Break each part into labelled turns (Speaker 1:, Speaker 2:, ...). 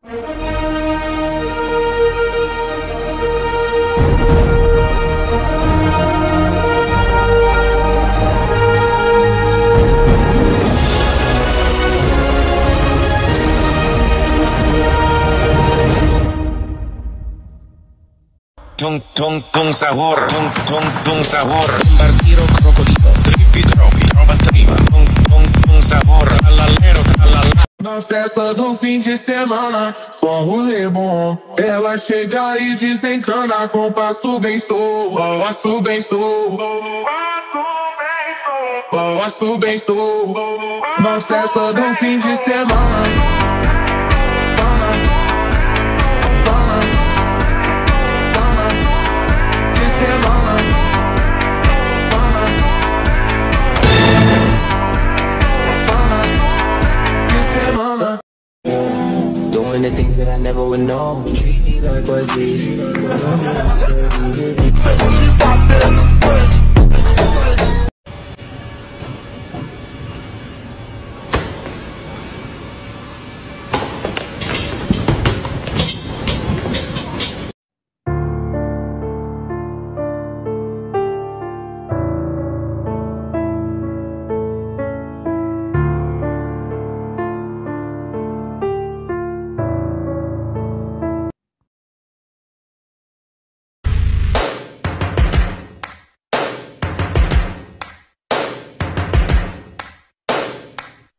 Speaker 1: Tung sabor, tung sabor, partiro crocodilo, trippi troppi, trova triva, tung sabor, tralalero, tralala.
Speaker 2: Na festa do fim de semana, só rolê bom. Ela chega e desencana com passo bem sou, passo bem sou, passo bem sou. Na festa do fim de semana.
Speaker 3: Doing the things that I never would know. Treat me like what's easy.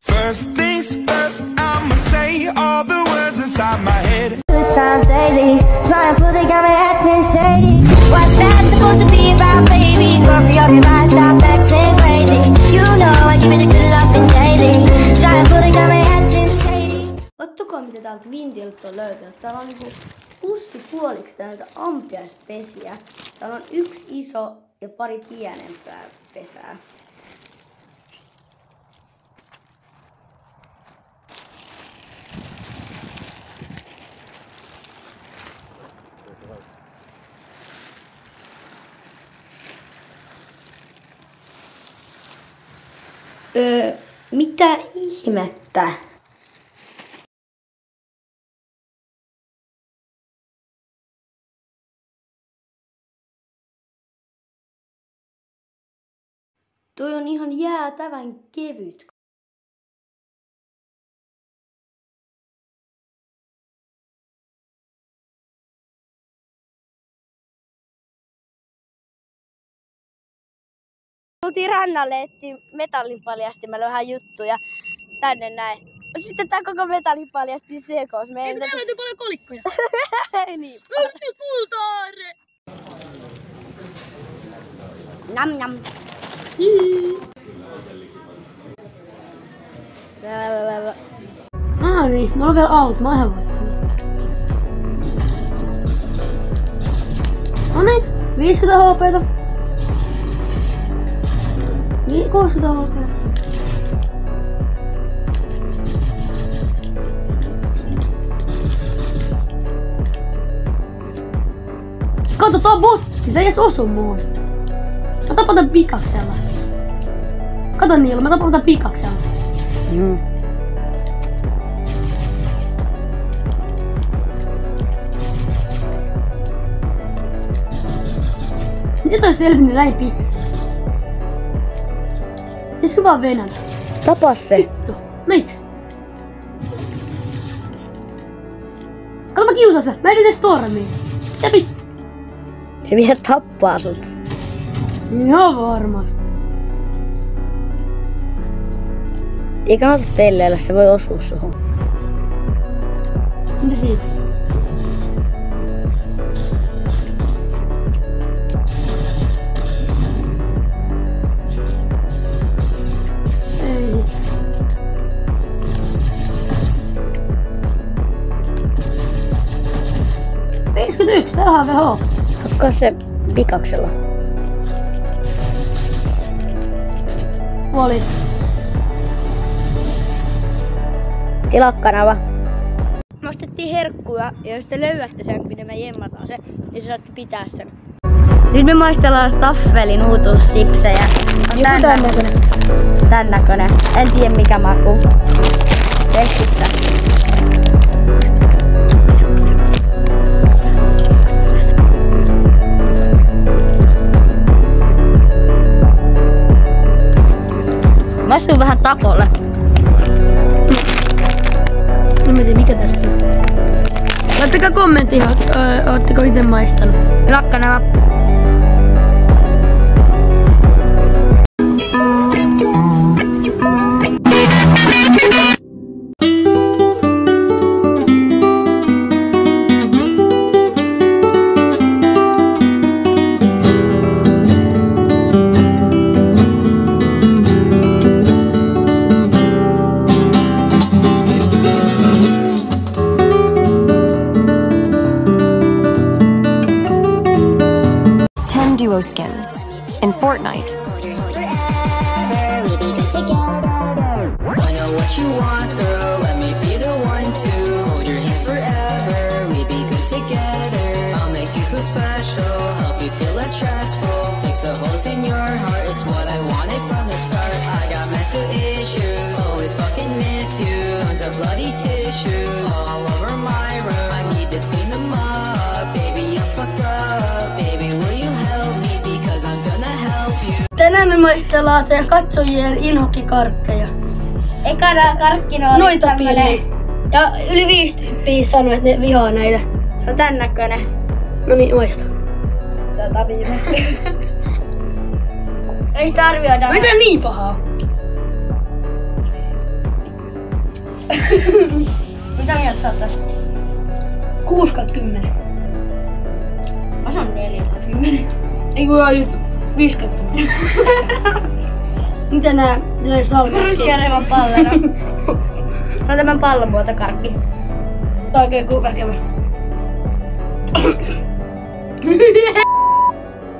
Speaker 1: First things first, I'ma say all the words inside my head.
Speaker 4: Good times daily, trying to they got me acting shady. What's that supposed to be about, baby? Go for your mind, stop acting crazy. You know I give it a good loving daily. Trying to they got me acting shady.
Speaker 5: Ottakaa mitä täältä Vintiltä on löytänyt. Täällä on niinku pussi puoliksi näitä ampiaispesiä. Täällä on yksi iso ja pari pienempää pesää. Mitä ihmettä? Toi on ihan jäätävän kevyt. Tultiin rannalle, ettiin metallinpaljastimella vähän juttuja tänne näin. Sitten tää koko metallinpaljasti sekos.
Speaker 6: Eikö täällä löytyy paljon kolikkoja?
Speaker 5: Niin.
Speaker 6: Löytyy kultaare!
Speaker 5: Nam nam. Niin, mulla on vielä auto, mä oon ihan vaikka. No niin, 500 HP:ta. 60 HP:ta. Kato, tuo botti, se ei edes osu muun. Mä tapan tän pikaksella. Kato Niilo, mä tapan tän pikaksella. Miten toi selvinnyt näin pitkä? Siis hyvä venäjä.
Speaker 7: Tapa se.
Speaker 5: Vittu, miksi? Kato mä kiusaan sä, mä etin se stormiin. Mitä vittu?
Speaker 7: Se vielä tappaa sut.
Speaker 5: Ihan varmasti.
Speaker 7: Ei kannata pelleillä, se voi osua suhun.
Speaker 5: Mitä siitä? Ei hitsi. Viisikymmentäyksi, täällä on vielä HP.
Speaker 7: Hakkaa se pikaksella.
Speaker 5: Oli.
Speaker 7: Tilaa kanava.
Speaker 5: Me ostettiin herkkuja ja jos te löydätte sen, minne me jemmataan se, niin saatte pitää sen.
Speaker 7: Nyt me maistellaan Staffelin uutuussipsejä. On tän näkönen. Tän näkönen. En tiedä mikä maku. Testissä. maistuu vähän takolle.
Speaker 5: En mä tiedä mikä tästä on. Laittakaa kommentti, ootteko ite maistanut.
Speaker 7: Lakkaneva.
Speaker 8: Duo skins in Fortnite.
Speaker 3: I know what you want, girl. Let me be the one to hold your hand forever. We be good together. I'll make you feel special, help you feel less stressful. Fix the holes in your heart. It's what I wanted from the start. I got mental issues, always fucking miss you. Tons of bloody tissues all over my room. I need to clean them up, baby. I'm fucked up, baby. Will you help me? Because I'm gonna help you.
Speaker 5: Tänään me maistellaan teidän katsojien inhokkikarkkeja.
Speaker 7: Ekana karkkina oli
Speaker 5: Noita pilli. Ja yli 5 tyyppiä sanoi, että ne vihaa näitä.
Speaker 7: Se on tän näköinen.
Speaker 5: No niin, maista.
Speaker 7: Tätä viime. Ei tarvioida.
Speaker 5: Mitä niin pahaa?
Speaker 7: Mitä mieltä sä oot tästä?
Speaker 5: 6/10.
Speaker 7: Mä sanon 4/10.
Speaker 5: Ei kun oli 50. Mitä nää salkat?
Speaker 7: Ryskärevän pallero. No tämän pallon muoto karkki.
Speaker 5: Tää on oikein väkevä. 3/10.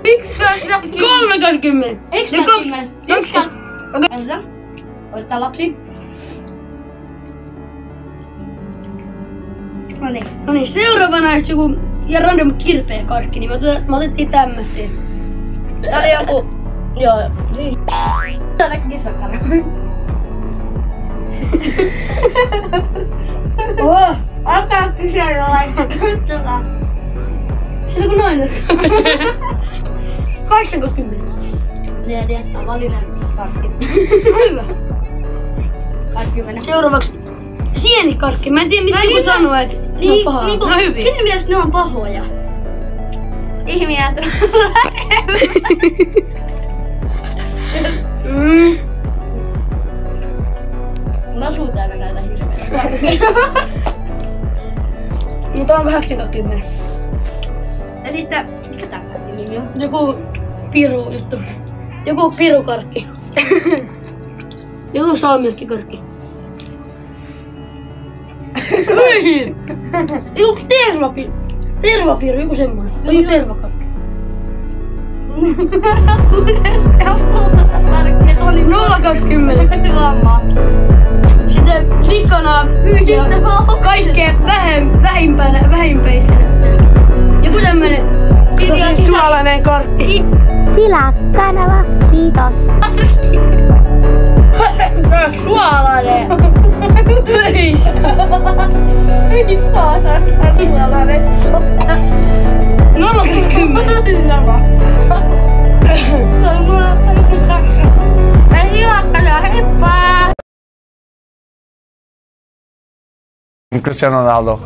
Speaker 7: Eikö
Speaker 5: Ja
Speaker 7: mä
Speaker 5: 2/10.
Speaker 7: 1/10?
Speaker 5: Okei.
Speaker 7: Otetaan lapsi. No niin.
Speaker 5: No niin, seuraavana olisi joku ja random kirpeä karkki, niin me otettiin tämmösiä.
Speaker 7: Tää oli joku... Joo. Tää on kissakara.
Speaker 5: Oh,
Speaker 7: Alkaa kysyä jollain kutsukaa.
Speaker 5: se on kuin noin. 8/10.
Speaker 7: 4. Tavallinen karkki.
Speaker 5: Hyvä.
Speaker 7: 20.
Speaker 5: Seuraavaksi sienikarkki. Mä en tiedä miksi joku sanoo, että ne on pahaa.
Speaker 7: Niinku,
Speaker 5: Ne on hyviä.
Speaker 7: kenen mielestä ne on pahoja? Ihminen Mulla on suu täynnä näitä hirveitä.
Speaker 5: Mutta on 8/10.
Speaker 7: Ja sitten, mikä tää karkin nimi on?
Speaker 5: Joku piru juttu. Joku pirukarkki. Joku salmiakkikarkki. Ei! Joku tervapiru, joku semmoinen. Joku tervakarkki. 0/10. Sitten vikana ja kaikkein vähimpäisenä. Joku tämmönen tosi suolainen karkki.
Speaker 7: Tilaa kanava, kiitos.
Speaker 5: Tää on suolainen. Ei saa suolainen. 0/10.
Speaker 7: Ei hilakkaa, heippa!
Speaker 9: Cristiano Ronaldo.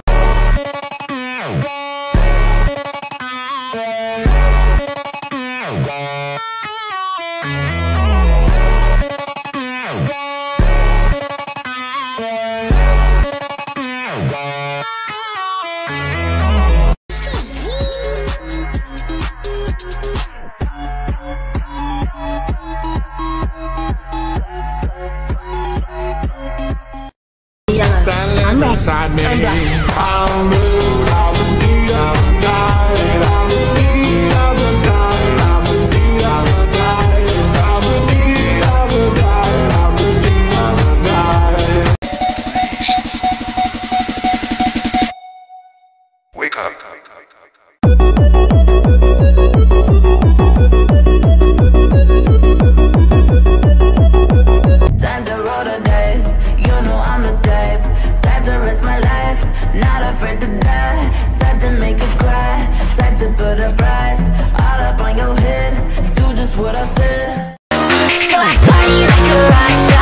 Speaker 2: Inside me, I'll move, I'll be up night, I'll be up night, I'll be up night, I'll be up night, I'll be up night.
Speaker 1: Wake up.
Speaker 3: Time to roll the dice, you know I'm the type to risk my life, not afraid to die. Type to make it cry, type to put a price all up on your head. Do just what I said. So I party like a rock.